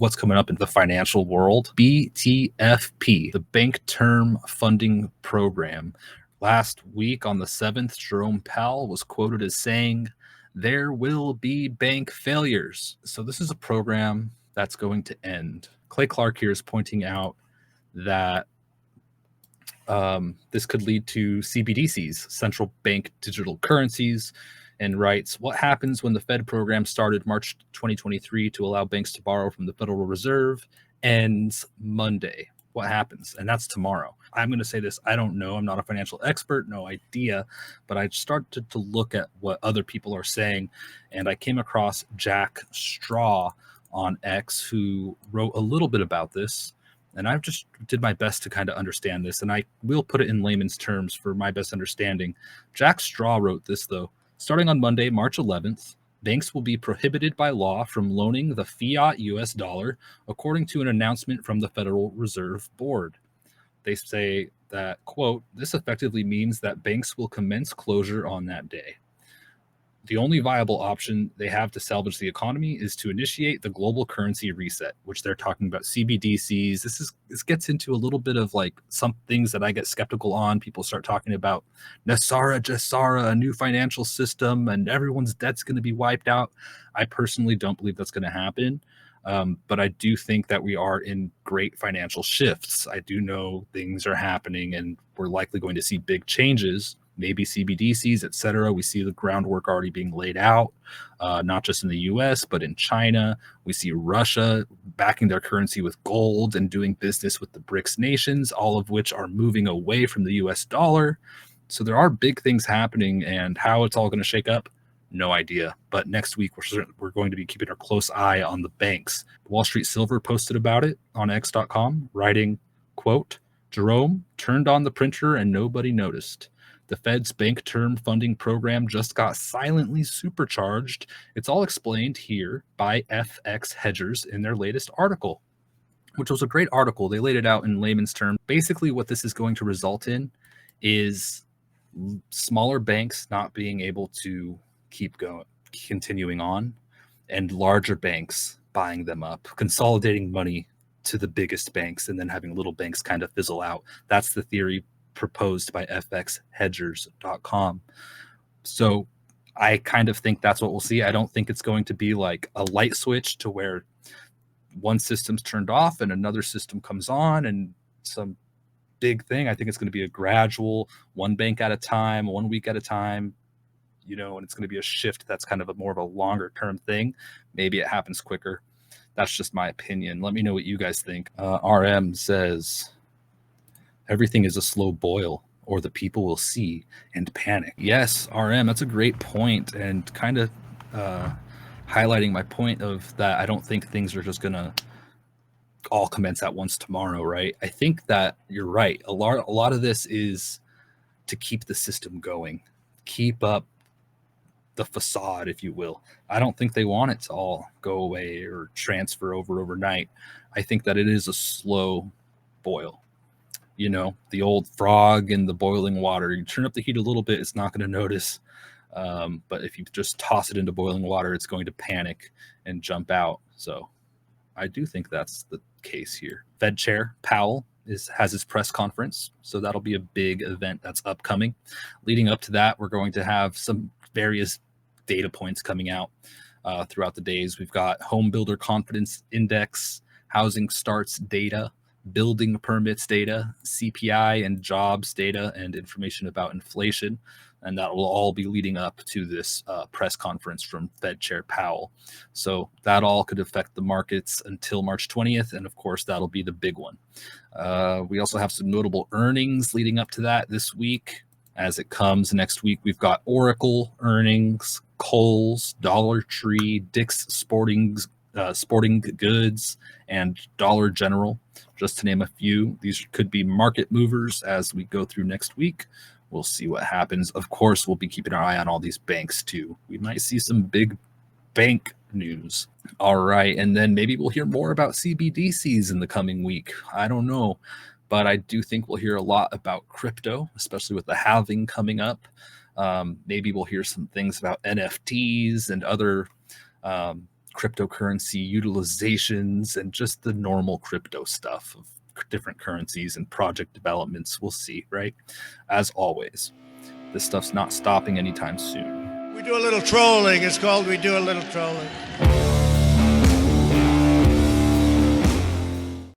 what's coming up in the financial world. BTFP, the Bank Term Funding Program. Last week on the 7th, Jerome Powell was quoted as saying, "There will be bank failures." So this is a program that's going to end. Clay Clark here is pointing out that this could lead to CBDCs, central bank digital currencies, and writes, "What happens when the Fed program started March 2023 to allow banks to borrow from the Federal Reserve ends Monday? What happens?" And that's tomorrow. I'm going to say this. I don't know. I'm not a financial expert, no idea. But I started to look at what other people are saying. And I came across Jack Straw on X, who wrote a little bit about this. And I just did my best to kind of understand this. And I will put it in layman's terms for my best understanding. Jack Straw wrote this, though. Starting on Monday, March 11th, banks will be prohibited by law from loaning the fiat US dollar, according to an announcement from the Federal Reserve Board. They say that, quote, "This effectively means that banks will commence closure on that day. The only viable option they have to salvage the economy is to initiate the global currency reset," which they're talking about CBDCs. This gets into a little bit of like some things that I get skeptical on. People start talking about Nasara Jassara, a new financial system, and everyone's debt's going to be wiped out. I personally don't believe that's going to happen. But I do think that we are in great financial shifts. I do know things are happening and we're likely going to see big changes, maybe CBDCs, et cetera. We see the groundwork already being laid out, not just in the US, but in China. We see Russia backing their currency with gold and doing business with the BRICS nations, all of which are moving away from the US dollar. So there are big things happening, and how it's all going to shake up, no idea. But next week, we're going to be keeping a close eye on the banks. Wall Street Silver posted about it on x.com, writing, quote, "Jerome turned on the printer and nobody noticed. The Fed's bank term funding program just got silently supercharged. It's all explained here by FX hedgers in their latest article," which was a great article. They laid it out in layman's terms. Basically, what this is going to result in is smaller banks not being able to continuing on, and larger banks buying them up, consolidating money to the biggest banks, and then having little banks kind of fizzle out. That's the theory proposed by fxhedgers.com. So I kind of think that's what we'll see. I don't think it's going to be like a light switch to where one system's turned off and another system comes on and some big thing. I think it's going to be a gradual, one bank at a time, 1 week at a time, and it's going to be a shift that's kind of more of a longer term thing. Maybe it happens quicker. That's just my opinion. Let me know what you guys think. RM says, "Everything is a slow boil, or the people will see and panic." Yes, RM, that's a great point, and kind of highlighting my point of that I don't think things are just going to all commence at once tomorrow, right? I think that you're right. A lot of this is to keep the system going, keep up the facade, if you will. I don't think they want it to all go away or transfer overnight. I think that it is a slow boil. The old frog in the boiling water. You turn up the heat a little bit, it's not going to notice. But if you just toss it into boiling water, it's going to panic and jump out. So I do think that's the case here. Fed Chair Powell has his press conference, so that'll be a big event that's upcoming. Leading up to that, we're going to have some various data points coming out throughout the days. We've got home builder confidence index, housing starts data, building permits data, CPI and jobs data, and information about inflation. And that will all be leading up to this press conference from Fed Chair Powell. So that all could affect the markets until March 20th. And of course, that'll be the big one. We also have some notable earnings leading up to that this week. As it comes next week, we've got Oracle earnings, Kohl's, Dollar Tree, Dick's Sporting Goods, and Dollar General, just to name a few. These could be market movers as we go through next week. We'll see what happens. Of course, we'll be keeping our eye on all these banks too. We might see some big bank news. All right. And then maybe we'll hear more about CBDCs in the coming week. I don't know. But I do think we'll hear a lot about crypto, especially with the halving coming up. Maybe we'll hear some things about NFTs and other cryptocurrency utilizations and just the normal crypto stuff of different currencies and project developments. We'll see, right? As always, this stuff's not stopping anytime soon. We do a little trolling. It's called We Do a Little Trolling.